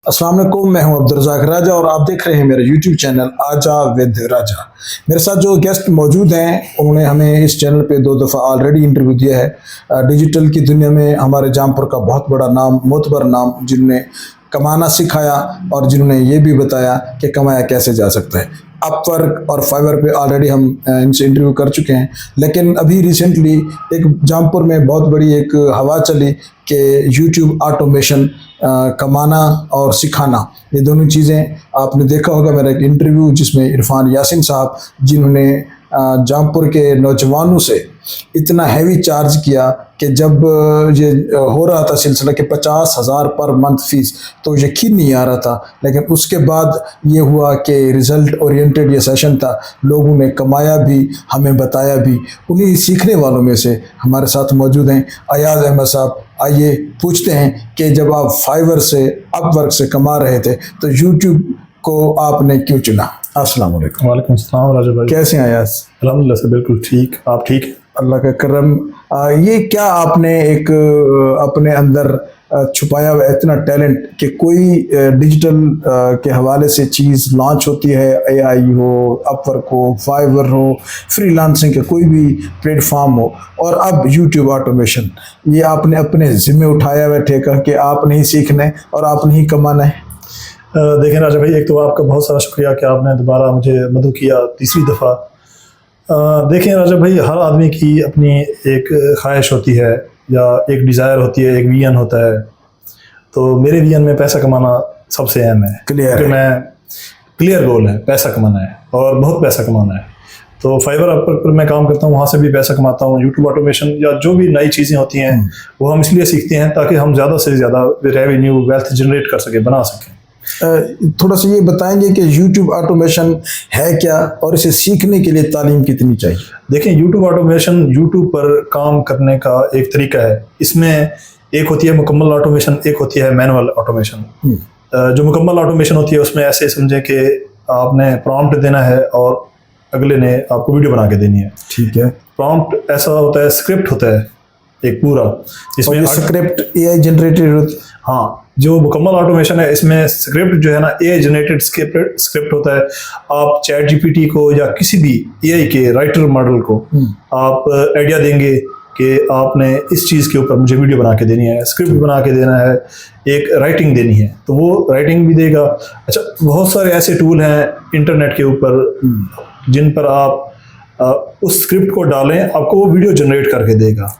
अस्सलाम वालेकुम, मैं हूं अब्दुल रज़ाक राजा और आप देख रहे हैं मेरा यूट्यूब चैनल आजा विद राजा। मेरे साथ जो गेस्ट मौजूद हैं उन्होंने हमें इस चैनल पे 2 दफ़ा ऑलरेडी इंटरव्यू दिया है। डिजिटल की दुनिया में हमारे जामपुर का बहुत बड़ा नाम, मोतबर नाम, जिन्होंने कमाना सिखाया और जिन्होंने ये भी बताया कि कमाया कैसे जा सकता है। अपवर्क और फाइवर पे ऑलरेडी हम इनसे इंटरव्यू कर चुके हैं, लेकिन अभी रिसेंटली एक जामपुर में बहुत बड़ी एक हवा चली कि यूट्यूब ऑटोमेशन, कमाना और सिखाना, ये दोनों चीज़ें आपने देखा होगा मेरा एक इंटरव्यू जिसमें इरफान यासिन साहब, जिन्होंने जामपुर के नौजवानों से इतना हैवी चार्ज किया कि जब ये हो रहा था सिलसिला कि 50,000 पर मंथ फीस, तो यकीन नहीं आ रहा था। लेकिन उसके बाद ये हुआ कि रिज़ल्ट ओरिएंटेड ये सेशन था, लोगों ने कमाया भी, हमें बताया भी। उन्हीं सीखने वालों में से हमारे साथ मौजूद हैं अयाज अहमद साहब। आइए पूछते हैं कि जब आप फाइवर से, अपवर्क से कमा रहे थे तो यूट्यूब को आपने क्यों चुना? अस्सलाम वालेकुम। वालेकुम सलाम राजा भाई, कैसे हैं अयाज? अल्हम्दुलिल्लाह से बिल्कुल ठीक। आप ठीक हैं? अल्लाह का करम। ये क्या आपने एक अपने अंदर छुपाया हुआ इतना टैलेंट कि कोई डिजिटल के हवाले से चीज़ लॉन्च होती है, एआई हो, अपवर्क हो, फाइवर हो, फ्रीलांसिंग के कोई भी प्लेटफॉर्म हो, और अब यूट्यूब ऑटोमेशन, ये आपने अपने ज़िम्मे उठाया हुआ ठेका कि आपने ही सीखना है और आपने ही कमाना है? देखें राजा भाई, एक तो आपका बहुत सारा शुक्रिया कि आपने दोबारा मुझे मदद किया तीसरी दफ़ा। देखें राजा भाई, हर आदमी की अपनी एक ख्वाहिश होती है या एक डिज़ायर होती है, एक विजन होता है। तो मेरे विजन में पैसा कमाना सबसे अहम है। क्लियर है। मैं क्लियर गोल है, पैसा कमाना है और बहुत पैसा कमाना है। तो फाइवर अपवर्क पर मैं काम करता हूँ, वहाँ से भी पैसा कमाता हूँ। यूट्यूब ऑटोमेशन या जो भी नई चीज़ें होती हैं वो हम इसलिए सीखते हैं ताकि हम ज़्यादा से ज़्यादा रेवेन्यू, वेल्थ जनरेट कर सकें, बना सकें। थोड़ा सा ये बताएंगे कि यूट्यूब ऑटोमेशन है क्या और इसे सीखने के लिए तालीम कितनी चाहिए? देखें, यूट्यूब ऑटोमेशन यूट्यूब पर काम करने का एक तरीका है। इसमें एक होती है मुकम्मल ऑटोमेशन, एक होती है मैनुअल ऑटोमेशन। जो मुकम्मल ऑटोमेशन होती है उसमें ऐसे समझे कि आपने प्रॉम्प्ट देना है और अगले ने आपको वीडियो बना के देनी है। ठीक है। प्रॉम्प्ट ऐसा होता है, स्क्रिप्ट होता है एक पूरा, इसमें स्क्रिप्ट एआई जनरेटेड होती है? हाँ, जो मुकम्मल ऑटोमेशन है इसमें स्क्रिप्ट जो है ना, एआई जनरेटेड स्क्रिप्ट होता है। आप चैट जीपीटी को या किसी भी एआई के राइटर मॉडल को आप आइडिया देंगे कि आपने इस चीज़ के ऊपर मुझे वीडियो बना के देनी है, स्क्रिप्ट बना के देना है, एक राइटिंग देनी है, तो वो राइटिंग भी देगा। अच्छा, बहुत सारे ऐसे टूल हैं इंटरनेट के ऊपर जिन पर आप उस स्क्रिप्ट को डालें, आपको वो वीडियो जनरेट करके देगा।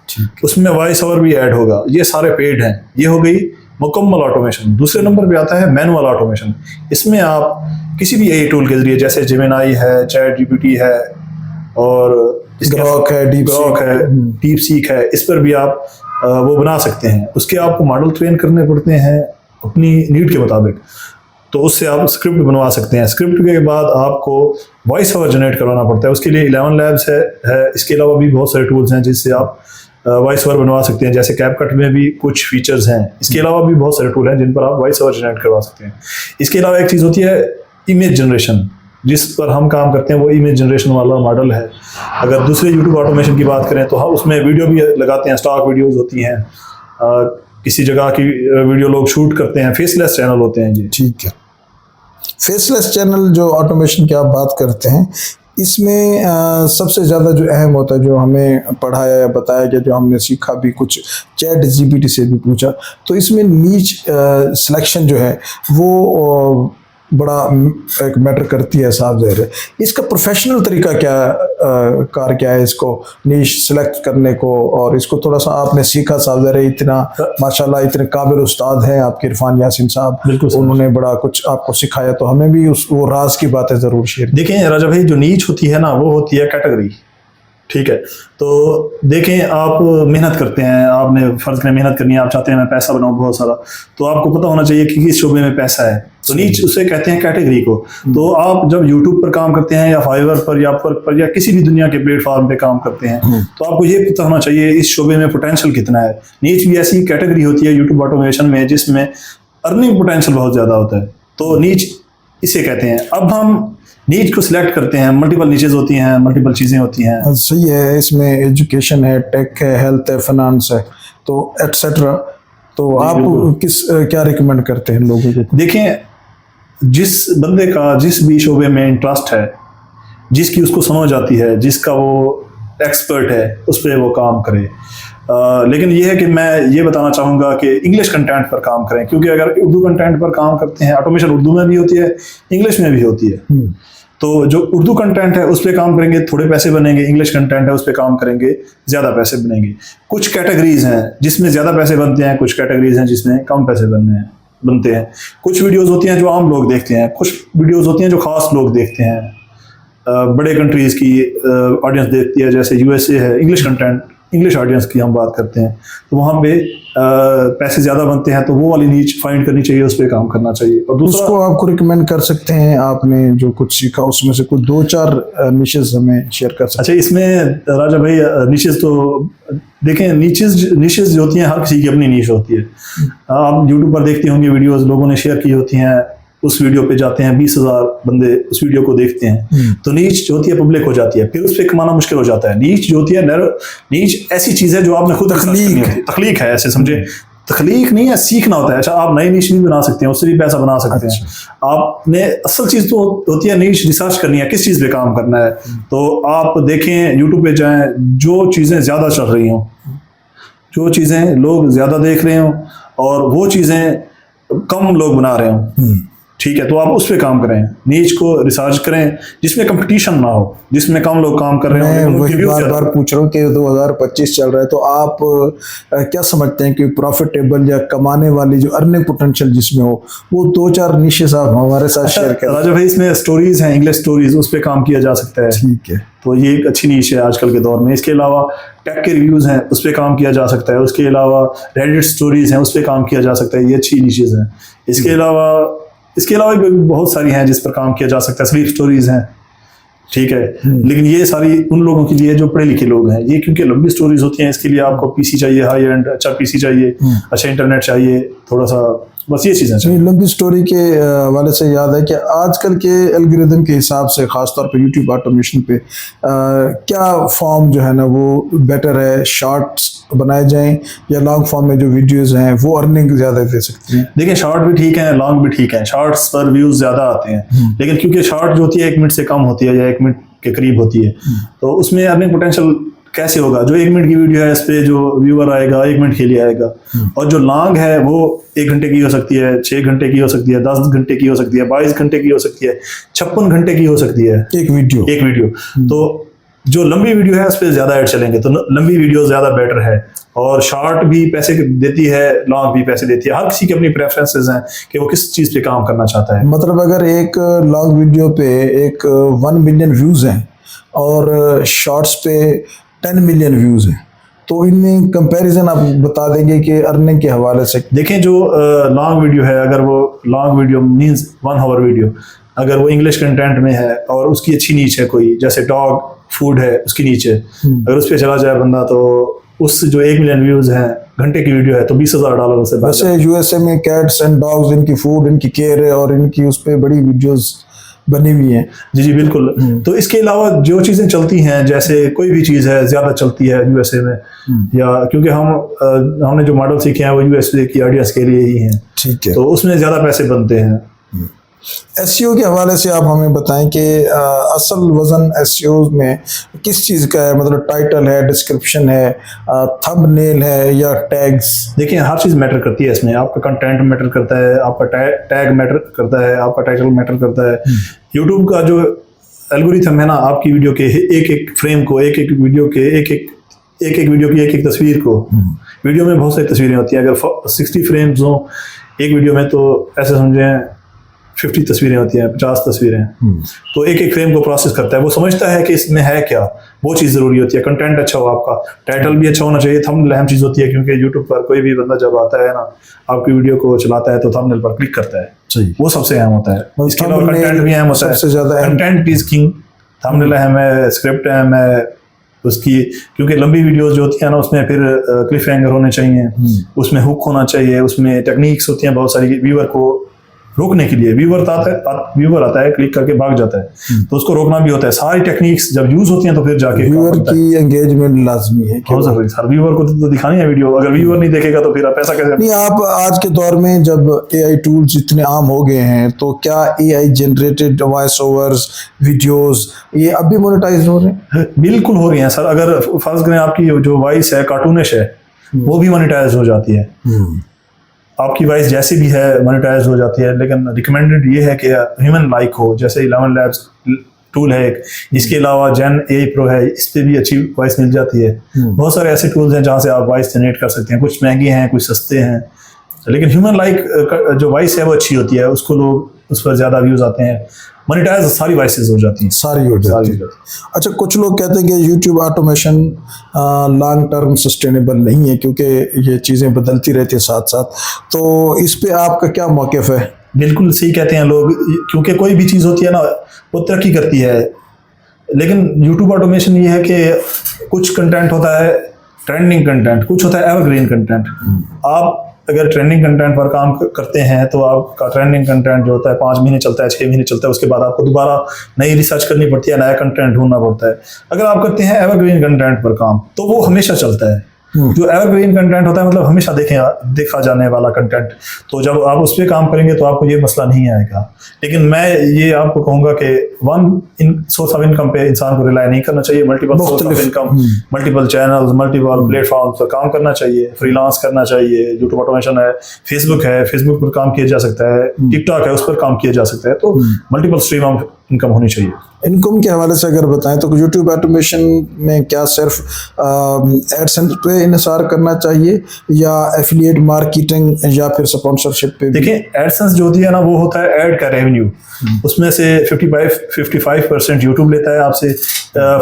उसमें वॉइस ओवर भी ऐड होगा। ये सारे पेड हैं। ये हो गई मुकम्मल ऑटोमेशन। दूसरे नंबर पे आता है मैनुअल ऑटोमेशन। इसमें आप किसी भी एआई टूल के जरिए, जैसे जेमिनाई है, चैट जीपीटी है और ग्रॉक है, डीप सीक है, इस पर भी आप वो बना सकते हैं। उसके आपको मॉडल ट्रेन करने पड़ते हैं अपनी नीड के मुताबिक, तो उससे आप स्क्रिप्ट बनवा सकते हैं। स्क्रिप्ट के बाद आपको वॉइस ओवर जनरेट करवाना पड़ता है। उसके लिए 11 लैब्स है। इसके अलावा भी बहुत सारे टूल्स हैं जिससे आप वॉइस ओवर बनवा सकते हैं। जैसे कैपकट में भी कुछ फीचर्स हैं। इसके अलावा भी बहुत सारे टूल हैं जिन पर आप वॉइस ओवर जनरेट करवा सकते हैं। इसके अलावा एक चीज़ होती है इमेज जनरेशन, जिस पर हम काम करते हैं वो इमेज जनरेशन वाला मॉडल है। अगर दूसरे यूट्यूब ऑटोमेशन की बात करें तो हम उसमें वीडियो भी लगाते हैं, स्टॉक वीडियोज़ होती हैं, किसी जगह की वीडियो लोग शूट करते हैं, फेसलेस चैनल होते हैं जी। ठीक है। फेसलेस चैनल जो ऑटोमेशन की आप बात करते हैं, इसमें सबसे ज़्यादा जो अहम होता है, जो हमें पढ़ाया या बताया गया, जो हमने सीखा भी, कुछ चैट जीपीटी से भी पूछा, तो इसमें नीच सिलेक्शन जो है वो बड़ा एक मैटर करती है, साफ ज़ाहिर है। इसका प्रोफेशनल तरीका क्या है इसको नीश सेलेक्ट करने को, और इसको थोड़ा सा आपने सीखा, साफ ज़ाहिर है इतना माशाल्लाह इतने काबिल उस्ताद हैं आपके इरफान यासिन साहब, उन्होंने बड़ा कुछ आपको सिखाया, तो हमें भी वो राज की बातें ज़रूर शेयर। देखें राजा भाई, जो नीच होती है ना, वो होती है कैटेगरी। ठीक है, तो देखें, आप मेहनत करते हैं, आपने फ़र्ज़ करें मेहनत करनी है, आप चाहते हैं मैं पैसा बनाऊं बहुत सारा, तो आपको पता होना चाहिए कि किस शोबे में पैसा है। तो नीच उसे कहते हैं कैटेगरी को। तो आप जब यूट्यूब पर काम करते हैं या फाइवर पर या अपवर्क पर या किसी भी दुनिया के प्लेटफॉर्म पे काम करते हैं, तो आपको ये पता होना चाहिए इस शोबे में पोटेंशियल कितना है। नीच भी ऐसी कैटेगरी होती है यूट्यूब ऑटोमेशन में जिसमें अर्निंग पोटेंशियल बहुत ज़्यादा होता है, तो नीच इसे कहते हैं। अब हम नीच को सिलेक्ट करते हैं, मल्टीपल नीचेज होती हैं, मल्टीपल चीज़ें होती हैं। सही है, इसमें एजुकेशन है, टेक है, हेल्थ है, फाइनेंस है, तो एटसेट्रा। तो आप क्या रिकमेंड करते हैं लोगों को? देखें, जिस बंदे का जिस भी शोबे में इंटरेस्ट है, जिसकी उसको समझ आती है, जिसका वो एक्सपर्ट है, उस पर वो काम करे। लेकिन ये है कि मैं ये बताना चाहूँगा कि इंग्लिश कंटेंट पर काम करें, क्योंकि अगर उर्दू कंटेंट पर काम करते हैं, ऑटोमेशन उर्दू में भी होती है, इंग्लिश में भी होती है। तो जो उर्दू कंटेंट है उस पर काम करेंगे, थोड़े पैसे बनेंगे। इंग्लिश कंटेंट है उस पर काम करेंगे, ज़्यादा पैसे बनेंगे। कुछ कैटेगरीज हैं जिसमें ज़्यादा पैसे बनते हैं, कुछ कैटेगरीज हैं जिसमें कम पैसे बनते हैं। कुछ वीडियोज़ होती हैं जो आम लोग देखते हैं, कुछ वीडियोज़ होती हैं जो ख़ास लोग देखते हैं। बड़े कंट्रीज़ की ऑडियंस देखती है, जैसे यूएसए है, इंग्लिश कंटेंट, इंग्लिश ऑडियंस की हम बात करते हैं, तो वहाँ पे पैसे ज़्यादा बनते हैं, तो वो वाली नीच फाइंड करनी चाहिए, उस पर काम करना चाहिए। और दूसरा, उसको आपको रिकमेंड कर सकते हैं, आपने जो कुछ सीखा उसमें से कुछ 2-4 निशेस हमें शेयर कर सकते अच्छा, इसमें राजा भाई निशेस तो देखें, निशेस जो होती हैं, हर किसी की अपनी नीश होती है। आप यूट्यूब पर देखते होंगे वीडियोस लोगों ने शेयर की होती हैं, उस वीडियो पे जाते हैं 20,000 बंदे उस वीडियो को देखते हैं, तो नीच जो होती है पब्लिक हो जाती है, फिर उस पर कमाना मुश्किल हो जाता है। नीच जो होती है, नीच ऐसी चीज़ है जो आपने खुद तख्लीक है, ऐसे समझे, तख्लीक नहीं है, सीखना होता है। अच्छा, आप नई नीच नहीं बना सकते हैं, उससे भी पैसा बना सकते हैं। आपने असल चीज़ तो होती है नीच रिसर्च करनी है, किस चीज़ पे काम करना है। तो आप देखें, यूट्यूब पे जाएं, जो चीज़ें ज़्यादा चल रही हों, जो चीज़ें लोग ज़्यादा देख रहे हों और वो चीज़ें कम लोग बना रहे हों, ठीक है, तो आप उस पर काम करें, नीच को रिसर्च करें, जिसमें कंपटीशन ना हो, जिसमें कम लोग काम कर रहे हैं। वही बार पूछ रहा हूँ कि 2025 चल रहा है, तो आप क्या समझते हैं कि प्रॉफिटेबल या कमाने वाली जो अर्निंग पोटेंशियल जिसमें हो, वो 2-4 निशेस आप हमारे साथ शेयर करें। राजा भाई, इसमें स्टोरीज हैं, इंग्लिश स्टोरीज, उस पर काम किया जा सकता है। ठीक है, तो ये एक अच्छी नीश है आजकल के दौर में। इसके अलावा टेक के रिव्यूज़ हैं, उस पर काम किया जा सकता है। उसके अलावा रेडिट स्टोरीज हैं, उस पर काम किया जा सकता है, ये अच्छी नीशेज हैं। इसके अलावा भी बहुत सारी हैं जिस पर काम किया जा सकता है। स्लीप स्टोरीज हैं, ठीक है, लेकिन ये सारी उन लोगों के लिए जो पढ़े लिखे लोग हैं। ये क्योंकि लंबी स्टोरीज होती हैं, इसके लिए आपको पीसी चाहिए, हाई एंड अच्छा पीसी चाहिए, अच्छा इंटरनेट चाहिए, थोड़ा सा, बस ये चीज़ें चाहिए। लंबी स्टोरी के वाले से याद है कि आजकल के एल्गोरिदम के हिसाब से, खासतौर पे यूट्यूब ऑटोमेशन पे क्या फॉर्म जो है ना वो बेटर है, शॉर्ट्स बनाए जाएं या लॉन्ग फॉर्म में जो वीडियोस हैं वो अर्निंग ज़्यादा दे सकती हैं? देखिए, शॉर्ट भी ठीक है, लॉन्ग भी ठीक है। शॉर्ट्स पर व्यूज़ ज़्यादा आते हैं, लेकिन क्योंकि शॉर्ट जो होती है 1 मिनट से कम होती है या 1 मिनट के करीब होती है, तो उसमें अर्निंग पोटेंशियल कैसे होगा? जो 1 मिनट की वीडियो है, इस पर जो व्यूअर आएगा 1 मिनट के लिए आएगा, और जो लॉन्ग है वो 1 घंटे की हो सकती है, 6 घंटे की हो सकती है, 10 घंटे की हो सकती है, 22 घंटे की हो सकती है, 56 घंटे की हो सकती है एक वीडियो। तो जो लंबी वीडियो है उस पर ज़्यादा ऐड चलेंगे, तो लंबी वीडियो ज़्यादा बेटर है। और शॉर्ट भी पैसे देती है, लॉन्ग भी पैसे देती है। हर किसी की अपनी प्रेफरेंसेस हैं कि वो किस चीज़ पे काम करना चाहता है। मतलब अगर एक लॉन्ग वीडियो पे एक 1 मिलियन व्यूज़ हैं और शॉर्ट्स पे 10 मिलियन व्यूज़ हैं, तो इनमें कंपैरिजन आप बता देंगे कि अर्निंग के हवाले से? देखें, जो लॉन्ग वीडियो है, अगर वो long video means 1 hour video, अगर वो इंग्लिश कंटेंट में है और उसकी अच्छी नीच है, कोई जैसे डॉग फूड है, उसकी नीच है, अगर उस पर चला जाए बंदा, तो उस जो 1 मिलियन व्यूज़ हैं, घंटे की वीडियो है, तो $20,000 से। वैसे यूएसए में कैट्स एंड डॉग्स, इनकी फूड, इनकी केयर है और इनकी उस पर बड़ी वीडियोस बनी हुई हैं। जी बिल्कुल। तो इसके अलावा जो चीज़ें चलती हैं, जैसे कोई भी चीज़ है ज़्यादा चलती है यूएसए में, या क्योंकि हमने जो मॉडल सीखे हैं वो यूएसए की ऑडियंस के लिए ही हैं, ठीक है, तो उसमें ज़्यादा पैसे बनते हैं। एसईओ के हवाले से आप हमें बताएं कि असल वजन एसईओ में किस चीज़ का है? मतलब टाइटल है, डिस्क्रिप्शन है, थंबनेल है या टैग्स? देखिए, हर चीज़ मैटर करती है इसमें। आपका कंटेंट मैटर करता है, आपका टैग मैटर करता है, आपका टाइटल मैटर करता है। यूट्यूब का जो एल्गोरिथम है ना, आपकी वीडियो के एक एक फ्रेम को, एक एक वीडियो के एक एक वीडियो की एक एक तस्वीर को, वीडियो में बहुत सारी तस्वीरें होती हैं, अगर 60 फ्रेम्स हों एक वीडियो में, तो ऐसे समझें 50 तस्वीरें होती हैं, 50 तस्वीरें, तो एक एक फ्रेम को प्रोसेस करता है। वो समझता है कि इसमें है क्या, वो चीज़ ज़रूरी होती है। कंटेंट अच्छा हो, आपका टाइटल भी अच्छा होना चाहिए, थंबनेल अहम चीज़ होती है, क्योंकि यूट्यूब पर कोई भी बंदा जब आता है ना, आपकी वीडियो को चलाता है, तो थंबनेल पर क्लिक करता है, वो सबसे अहम होता है। इसके अलावा कंटेंट भी अहम होता है, सबसे ज़्यादा कंटेंट इज किंग। थंबनेल अहम है, स्क्रिप्ट अहम है उसकी, क्योंकि लंबी वीडियोस जो होती है ना, उसमें फिर क्लिफ हैंगर होने चाहिए, उसमें हुक होना चाहिए, उसमें टेक्निक्स होती हैं बहुत सारी, व्यूअर को रोकने के लिए व्यूअर आता है क्लिक करके भाग जाता है, तो उसको रोकना भी होता है। सारी टेक्निक्स जब यूज होती हैं तो फिर जाके व्यूअर की एंगेजमेंट लाजमी है। हाँ जरूरी सर, व्यूअर को तो दिखानी है वीडियो, अगर व्यूअर नहीं देखेगा तो फिर आप पैसा कैसे? नहीं, आप आज के दौर में जब एआई टूल्स इतने आम हो गए हैं, तो क्या AI generated voice overs videos ये अब भी मोनेटाइज हो रहे हैं? बिल्कुल हो रही हैं सर। अगर फर्ज करें आपकी जो वॉइस है कार्टूनिश है, वो भी मोनेटाइज हो जाती है। आपकी वॉइस जैसी भी है मोनेटाइज हो जाती है, लेकिन रिकमेंडेड ये है कि ह्यूमन लाइक हो। जैसे 11 लैब्स टूल है एक, इसके अलावा जेन AI Pro है, इस पर भी अच्छी वॉइस मिल जाती है। बहुत सारे ऐसे टूल्स हैं जहाँ से आप वॉइस जनरेट कर सकते हैं, कुछ महंगे हैं कुछ सस्ते हैं, लेकिन ह्यूमन लाइक जो वॉइस है वो अच्छी होती है, उसको लोग उस पर ज़्यादा व्यूज़ आते हैं, मोनेटाइज सारी वॉइसेस हो जाती हैं। सारी हो जाती है। अच्छा, कुछ लोग कहते हैं कि YouTube automation long term sustainable नहीं है, क्योंकि ये चीज़ें बदलती रहती हैं साथ साथ, तो इस पे आपका क्या मौक़िफ़ है? बिल्कुल सही कहते हैं लोग, क्योंकि कोई भी चीज़ होती है ना वो तरक्की करती है, लेकिन यूट्यूब ऑटोमेशन ये है कि कुछ कंटेंट होता है ट्रेंडिंग कंटेंट, कुछ होता है एवरग्रीन कंटेंट। आप अगर ट्रेंडिंग कंटेंट पर काम करते हैं तो आपका ट्रेंडिंग कंटेंट जो होता है 5 महीने चलता है, 6 महीने चलता है, उसके बाद आपको दोबारा नई रिसर्च करनी पड़ती है, नया कंटेंट ढूंढना पड़ता है। अगर आप करते हैं एवरग्रीन कंटेंट पर काम तो वो हमेशा चलता है। जो एवरग्रीन कंटेंट होता है मतलब हमेशा देखा जाने वाला कंटेंट, तो जब आप उस पर काम करेंगे तो आपको ये मसला नहीं आएगा। लेकिन मैं ये आपको कहूँगा कि वन सोर्स ऑफ इनकम पे इंसान को रिलाई नहीं करना चाहिए, multiple source of income, multiple channels, multiple platform पर काम करना चाहिए, फ्रीलांस करना चाहिए। यूट्यूब ऑटोमेशन है, फेसबुक पर काम किया जा सकता है, टिकटॉक है उस पर काम किया जा सकता है, तो मल्टीपल स्ट्रीम ऑफ इनकम होनी चाहिए। इनकम के हवाले से अगर बताएं तो यूट्यूब ऑटोमेशन में क्या सिर्फ एडसेंस पे इन्हिसार करना चाहिए या एफिलिएट मार्केटिंग या फिर स्पॉन्सरशिप पे? देखिए एडसेंस जो होती है ना वो होता है ऐड का रेवेन्यू, उसमें से 55% यूट्यूब लेता है आपसे,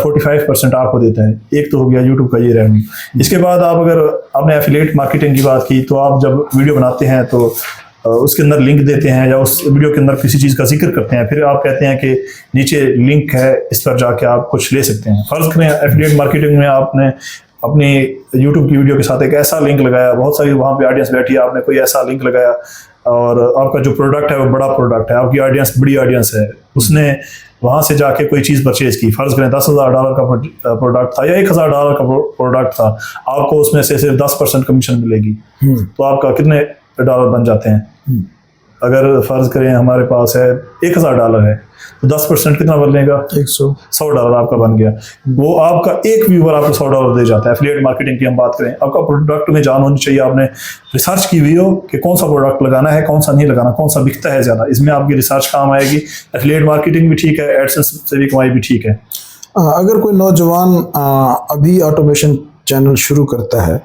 45% आपको देता है। एक तो हो गया यूट्यूब का ये रेवेन्यू। इसके बाद आप अगर आपने एफिलिएट मार्केटिंग की बात की, तो आप जब वीडियो बनाते हैं तो उसके अंदर लिंक देते हैं या उस वीडियो के अंदर किसी चीज़ का जिक्र करते हैं, फिर आप कहते हैं कि नीचे लिंक है इस पर जाके आप कुछ ले सकते हैं। फर्ज करें एफिलिएट मार्केटिंग में आपने अपनी यूट्यूब की वीडियो के साथ एक ऐसा लिंक लगाया, बहुत सारी वहाँ पे ऑडियंस बैठी है, आपने कोई ऐसा लिंक लगाया और आपका जो प्रोडक्ट है वो बड़ा प्रोडक्ट है, आपकी ऑडियंस बड़ी ऑडियंस है, उसने वहाँ से जाके कोई चीज़ परचेज की, फ़र्ज़ करें $10,000 का प्रोडक्ट था या $1,000 का प्रोडक्ट था, आपको उसमें से सिर्फ 10% कमीशन मिलेगी, तो आपका कितने डॉलर बन जाते हैं? अगर फ़र्ज़ करें हमारे पास है $1,000 है तो 10% कितना बनेगा? $100 आपका बन गया। वो आपका एक व्यूवर आपको $100 दे जाता है। एफिलिएट मार्केटिंग की हम बात करें, आपका प्रोडक्ट में जान होनी चाहिए, आपने रिसर्च की हुई हो कि कौन सा प्रोडक्ट लगाना है, कौन सा नहीं लगाना, कौन सा बिकता है ज़्यादा, इसमें आपकी रिसर्च काम आएगी। एफिलिएट मार्केटिंग भी ठीक है, एडसेंस से भी कमाई भी ठीक है। अगर कोई नौजवान अभी ऑटोमेशन चैनल शुरू करता है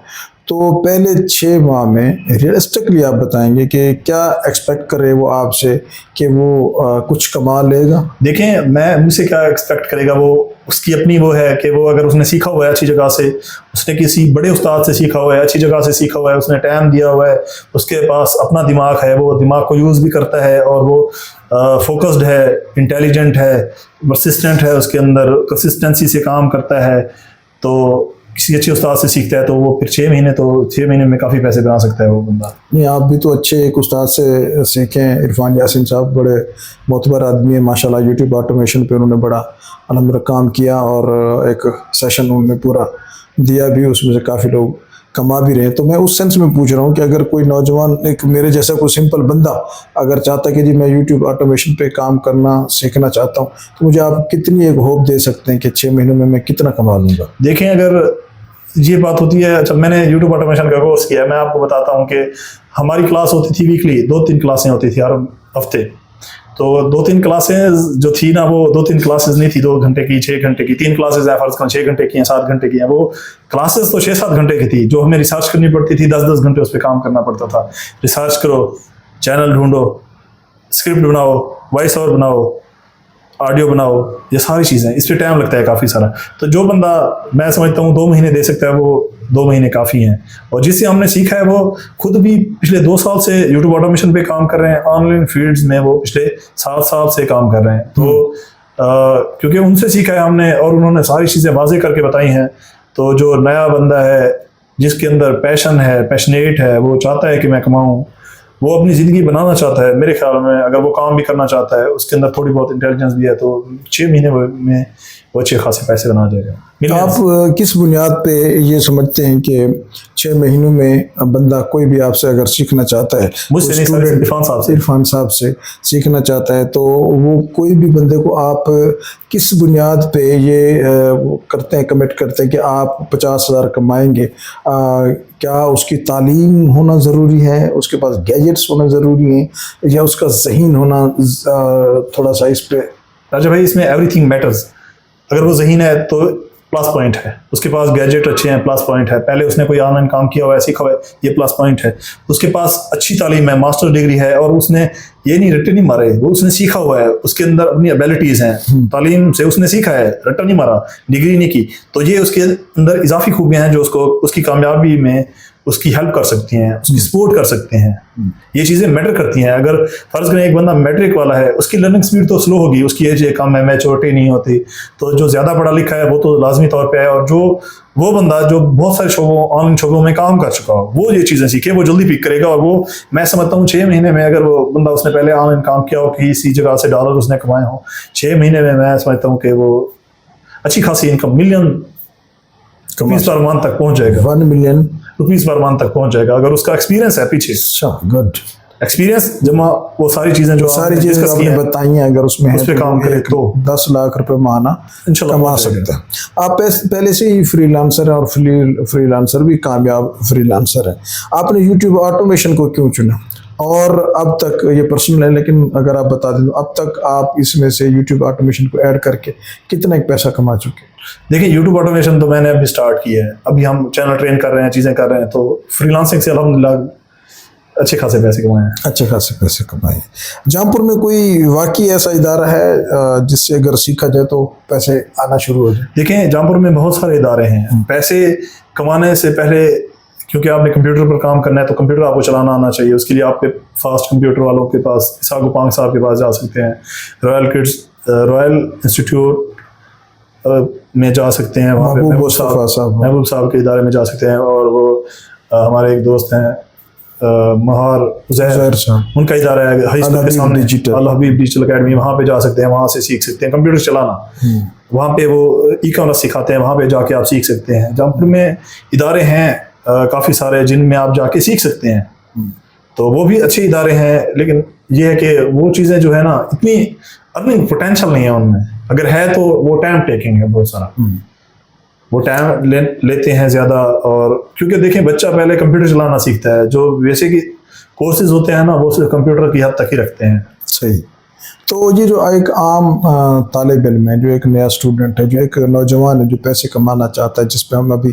तो पहले 6 माह में रियलिस्टिकली आप बताएंगे कि क्या एक्सपेक्ट करे वो आपसे कि वो कुछ कमा लेगा? देखें मैं मुझसे क्या एक्सपेक्ट करेगा, वो उसकी अपनी वो है कि वो अगर उसने सीखा हुआ है अच्छी जगह से, उसने किसी बड़े उस्ताद से सीखा हुआ है, अच्छी जगह से सीखा हुआ है, उसने टाइम दिया हुआ है, उसके पास अपना दिमाग है, वो दिमाग को यूज़ भी करता है और वो फोकस्ड है, इंटेलिजेंट है, परसिस्टेंट है, उसके अंदर कंसिस्टेंसी से काम करता है, तो किसी अच्छे उस्ताद से सीखता है तो वो फिर 6 महीने में काफ़ी पैसे बना सकता है वो बंदा। नहीं, आप भी तो अच्छे एक उस्ताद से सीखें। इरफान यासीन साहब बड़े मोतबर आदमी है माशाल्लाह, यूट्यूब ऑटोमेशन पे उन्होंने बड़ा अलहम्दुलिल्लाह काम किया और एक सेशन उन्होंने पूरा दिया भी, उसमें से काफ़ी लोग कमा भी रहे हैं। तो मैं उस सेंस में पूछ रहा हूँ कि अगर कोई नौजवान, एक मेरे जैसा कोई सिंपल बंदा अगर चाहता कि जी मैं यूट्यूब ऑटोमेशन पे काम करना सीखना चाहता हूँ, तो मुझे आप कितनी एक होप दे सकते हैं कि 6 महीनों में मैं कितना कमा लूँगा? देखें अगर ये बात होती है, जब मैंने यूट्यूब ऑटोमेशन का कोर्स किया, मैं आपको बताता हूँ कि हमारी क्लास होती थी वीकली, 2-3 क्लासें होती थी हर हफ्ते। तो 2-3 क्लासें जो थी ना, वो 2-3 क्लासेस नहीं थी 2 घंटे की, 6 घंटे की। 3 क्लासेस है फर्ज 6 घंटे की हैं, 7 घंटे की हैं। वो क्लासेस तो 6-7 घंटे की थी, जो हमें रिसर्च करनी पड़ती थी, 10-10 घंटे उस पर काम करना पड़ता था। रिसर्च करो, चैनल ढूंढो, स्क्रिप्ट बनाओ, वॉइस ओवर बनाओ, ऑडियो बनाओ, ये सारी चीज़ें, इस पर टाइम लगता है काफ़ी सारा। तो जो बंदा मैं समझता हूँ 2 महीने दे सकता है, वो 2 महीने काफ़ी हैं। और जिससे हमने सीखा है वो खुद भी पिछले 2 साल से यूट्यूब ऑटोमेशन पे काम कर रहे हैं, ऑनलाइन फील्ड्स में वो पिछले 7 साल से काम कर रहे हैं। तो क्योंकि उनसे सीखा है हमने और उन्होंने सारी चीज़ें वाज़े करके बताई हैं, तो जो नया बंदा है जिसके अंदर पैशन है, पैशनेट है, वो चाहता है कि मैं कमाऊँ, वो अपनी ज़िंदगी बनाना चाहता है, मेरे ख्याल में अगर वो काम भी करना चाहता है, उसके अंदर थोड़ी बहुत इंटेलिजेंस भी है, तो 6 महीने में वो अच्छे खासे पैसे बना जाएगा। आप किस बुनियाद पे ये समझते हैं कि 6 महीनों में बंदा कोई भी आपसे अगर सीखना चाहता है, मुझसे नहीं, सर, इरफान साहब से सीखना चाहता है, तो वो कोई भी बंदे को आप किस बुनियाद पे ये करते हैं, कमिट करते हैं कि आप 50,000 कमाएंगे? क्या उसकी तालीम होना ज़रूरी है, उसके पास गैजेट्स होना ज़रूरी है, या उसका ज़हीन होना थोड़ा सा इस पे? राजा भाई, इसमें एवरीथिंग मैटर्स। अगर वो ज़हीन है तो प्लस पॉइंट है, उसके पास गैजेट अच्छे हैं, प्लस पॉइंट है, पहले उसने कोई ऑनलाइन काम किया हुआ है, सीखा हुआ है, ये प्लस पॉइंट है। उसके पास अच्छी तालीम है, मास्टर डिग्री है, और उसने ये नहीं रट्टे नहीं मारे, वो उसने सीखा हुआ है, उसके अंदर अपनी एबिलिटीज़ हैं, तालीम से उसने सीखा है, रट्टा नहीं मारा, डिग्री नहीं की, तो ये उसके अंदर इजाफी खूबियाँ हैं जो उसको उसकी कामयाबी में उसकी हेल्प कर सकती हैं, उसकी सपोर्ट कर सकते हैं। ये चीज़ें मैटर करती हैं। अगर फर्ज करें एक बंदा मैट्रिक वाला है, उसकी लर्निंग स्पीड तो स्लो होगी, उसकी एज कम है, मैच्योरिटी नहीं होती, तो जो ज़्यादा पढ़ा लिखा है वो तो लाजमी तौर पे है, और जो वो बंदा जो बहुत सारे शोबों ऑनलाइन शोबों में काम कर चुका हो, वो ये चीज़ें सीखे, वो जल्दी पिक करेगा। और वो मैं समझता हूँ 6 महीने में, अगर वो बंदा उसने पहले ऑनलाइन काम किया हो, किसी जगह से डॉलर उसने कमाए हो, 6 महीने में मैं समझता हूँ कि वो अच्छी खासी इनकम $1 मिलियन पर मंथ तक पहुँच जाएगा। $1 मिलियन पर मंथ तक पहुंच जाएगा, अगर उसका एक्सपीरियंस है पीछे। गुड एक्सपीरियंस जमा, वो सारी चीजें जो सारी चीजें आपने बताई हैं, अगर उसमें उस पे काम करे तो 10 लाख रुपए माहाना कमा सकते हैं। आप पहले से ही फ्रीलांसर हैं, और फ्रीलांसर भी कामयाब फ्रीलांसर है। आपने यूट्यूब ऑटोमेशन को क्यों चुना? और अब तक, ये पर्सनल है लेकिन अगर आप बता दें, अब तक आप इसमें से यूट्यूब ऑटोमेशन को ऐड करके कितना पैसा कमा चुके? देखिए, यूट्यूब ऑटोमेशन तो मैंने अभी स्टार्ट किया है, अभी हम चैनल ट्रेन कर रहे हैं, चीज़ें कर रहे हैं, तो फ्रीलांसिंग से अल्हम्दुलिल्लाह अच्छे खासे पैसे कमाए हैं। अच्छे खासे पैसे कमाए। जौनपुर में कोई वाकई ऐसा इदारा है जिससे अगर सीखा जाए तो पैसे आना शुरू हो जाए? देखें, जौनपुर में बहुत सारे इदारे हैं। पैसे कमाने से पहले, क्योंकि आपने कंप्यूटर पर काम करना है, तो कंप्यूटर आपको चलाना आना चाहिए। उसके लिए आपके फास्ट कंप्यूटर वालों के पास, इसाक उपांग साहब के पास जा सकते हैं, रॉयल इंस्टीट्यूट में जा सकते हैं, वहाँ पे महबूब साहब के इदारे में जा सकते हैं। और वो हमारे एक दोस्त हैं महार उज़ैर साहब, उनका इदारा है हाई स्कूल के सामने, अल हबीब डिजिटल अकेडमी, वहाँ पे जा सकते हैं, वहाँ से सीख सकते हैं कंप्यूटर चलाना। वहाँ पे वो ई-कॉमर्स सिखाते हैं, वहाँ पे जाके आप सीख सकते हैं। जौनपुर में इदारे हैं काफ़ी सारे जिनमें आप जाके सीख सकते हैं, तो वो भी अच्छे इदारे हैं। लेकिन ये है कि वो चीज़ें जो है ना, इतनी अर्निंग पोटेंशियल नहीं है उनमें, अगर है तो वो टाइम टेकिंग है बहुत सारा, वो टाइम लेते हैं ज़्यादा। और क्योंकि देखें, बच्चा पहले कंप्यूटर चलाना सीखता है, जो वैसे कि कोर्सेज होते हैं ना, वो सिर्फ कंप्यूटर की हद तक ही रखते हैं। सही। तो ये जो एक आम तालिब इल्म है, जो एक नया स्टूडेंट है, जो एक नौजवान है जो पैसे कमाना चाहता है, जिस पे हम अभी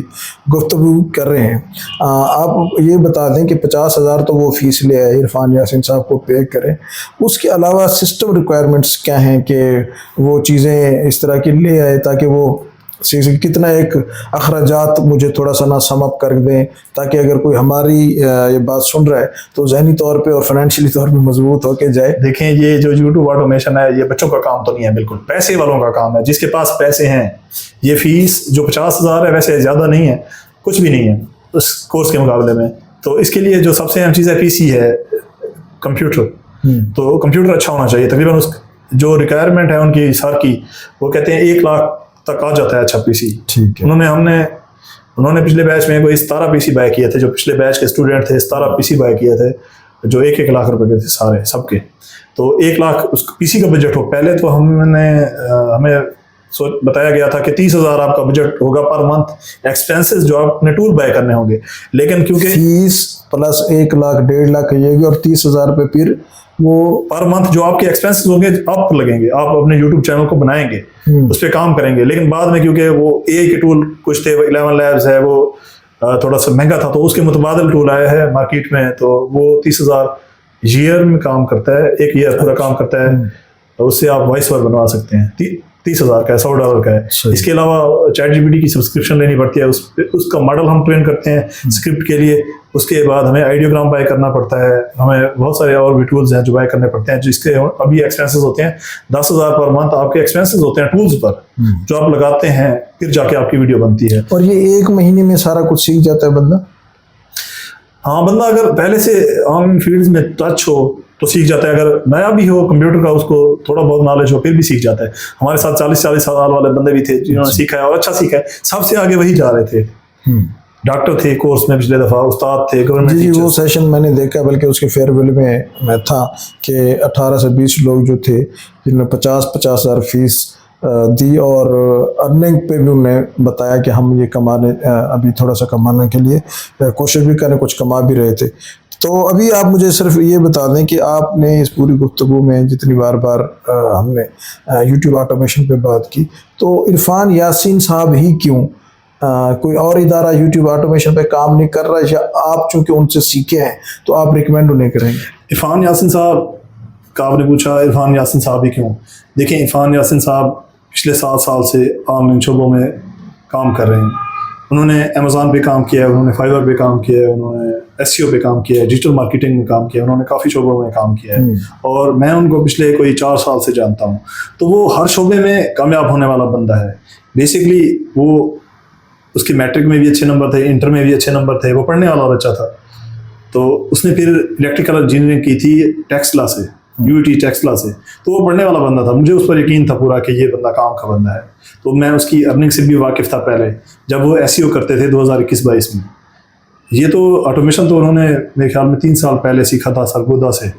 गुफ्तगू कर रहे हैं, आप ये बता दें कि 50,000 तो वो फीस ले आए, इरफान यासीन साहब को पे करें, उसके अलावा सिस्टम रिक्वायरमेंट्स क्या हैं कि वो चीज़ें इस तरह की ले आए ताकि वो कितना एक अखराजात मुझे थोड़ा सा ना सम अप कर दें, ताकि अगर कोई हमारी ये बात सुन रहा है तो जहनी तौर पे और फाइनेंशियली तौर पे मजबूत होके जाए। देखें, ये जो यूट्यूब ऑटोमेशन है, ये बच्चों का काम तो नहीं है, बिल्कुल पैसे वालों का काम है, जिसके पास पैसे हैं। ये फीस जो 50,000 है, वैसे ज़्यादा नहीं है, कुछ भी नहीं है उस कोर्स के मुकाबले में। तो इसके लिए जो सबसे अहम चीज़ है PC है, कंप्यूटर। तो कंप्यूटर अच्छा होना चाहिए। तकरीबन उस जो रिक्वायरमेंट है उनकी सर की, वो कहते हैं 1 लाख तक आ जाता है अच्छा PC। ठीक है। उन्होंने पिछले बैच में कोई 17 PC बाय किए थे, जो पिछले बैच के स्टूडेंट थे 17 PC बाय किए थे, जो 1-1 लाख रुपए के थे सारे सबके। तो 1 लाख उस PC का बजट हो। पहले तो हमें बताया गया था कि 30,000 आपका बजट होगा पर मंथ, एक्सपेंसेस जो आप अपने टूल बाय करने होंगे। लेकिन क्योंकि फीस प्लस 1 लाख 1.5 लाख ये और 30,000 रुपये फिर वो पर मंथ जो आपके एक्सपेंसेस होंगे आप लगेंगे, आप अपने यूट्यूब चैनल को बनाएंगे, उस पर काम करेंगे। लेकिन बाद में क्योंकि वो AI के टूल कुछ थे, 11 लैब्स है, वो थोड़ा सा महंगा था, तो उसके मुतबादिल टूल आया है मार्केट में, तो वो 30,000 ईयर में काम करता है, 1 ईयर पूरा काम करता है। तो उससे आप वॉइस ओवर बनवा सकते हैं। 30,000 का है, $100 का है। इसके अलावा ChatGPT की सब्सक्रिप्शन लेनी पड़ती है, उसका मॉडल हम ट्रेन करते हैं स्क्रिप्ट के लिए। उसके बाद हमें आइडियोग्राम बाय करना पड़ता है, हमें बहुत सारे और भी टूल्स हैं जो बाय करने पड़ते हैं, जिसके अभी एक्सपेंसेस होते हैं 10,000 पर मंथ आपके एक्सपेंसेस होते हैं टूल्स पर, जो आप लगाते हैं, फिर जाके आपकी वीडियो बनती है। और ये 1 महीने में सारा कुछ सीख जाता है बंदा? हाँ, बंदा अगर पहले से ऑनलाइन फील्ड में टच हो तो सीख जाता है। अगर नया भी हो कंप्यूटर का, उसको थोड़ा बहुत नॉलेज हो, फिर भी सीख जाता है। हमारे साथ 40 साल वाले बंदे भी थे जिन्होंने सीखा है और अच्छा सीखा है। सबसे आगे वही जा रहे थे। डॉक्टर थे कोर्स में पिछले दफ़ा, उस्ताद थे, गवर्नमेंट जी, वो सेशन मैंने देखा, बल्कि उसके फेयरवेल में मैं था कि 18 से 20 लोग जो थे जिन्होंने 50-50 हज़ार फीस दी, और अर्निंग पे भी उन्होंने बताया कि हम ये कमाने अभी थोड़ा सा कमाने के लिए कोशिश भी करें, कुछ कमा भी रहे थे। तो अभी आप मुझे सिर्फ ये बता दें कि आपने इस पूरी गुफ्तगू में जितनी बार हमने यूट्यूब ऑटोमेशन पे बात की, तो इरफान यासीन साहब ही क्यों, कोई और इदारा यूट्यूब ऑटोमेशन पे काम नहीं कर रहा है, या आप चूंकि उनसे सीखे हैं तो आप रिकमेंड उन्हें करेंगे? इरफान यासीन साहब का आपने पूछा, इरफान यासीन साहब ही क्यों? देखें, इरफान यासीन साहब पिछले 7 साल से ऑनलाइन शोबों में काम कर रहे हैं। उन्होंने अमेज़ॉन पे काम किया है, उन्होंने फाइवर पे काम किया है, उन्होंने एसईओ पे काम किया है, डिजिटल मार्केटिंग में काम किया है, उन्होंने काफ़ी शोबों में काम किया है और मैं उनको पिछले कोई 4 साल से जानता हूँ। तो वो हर शोबे में कामयाब होने वाला बंदा है। बेसिकली वो, उसके मैट्रिक में भी अच्छे नंबर थे, इंटर में भी अच्छे नंबर थे, वो पढ़ने वाला बच्चा था। तो उसने फिर इलेक्ट्रिकल इंजीनियरिंग की थी टेक्सला से, यूटी टेक्सला से। तो वो पढ़ने वाला बंदा था, मुझे उस पर यकीन था पूरा कि ये बंदा काम का बंदा है। तो मैं उसकी अर्निंग से भी वाकिफ़ था पहले, जब वो एसईओ करते थे 2021-22 में। ये तो ऑटोमेशन तो उन्होंने मेरे ख्याल में 3 साल पहले सीखा था सरगोदा से।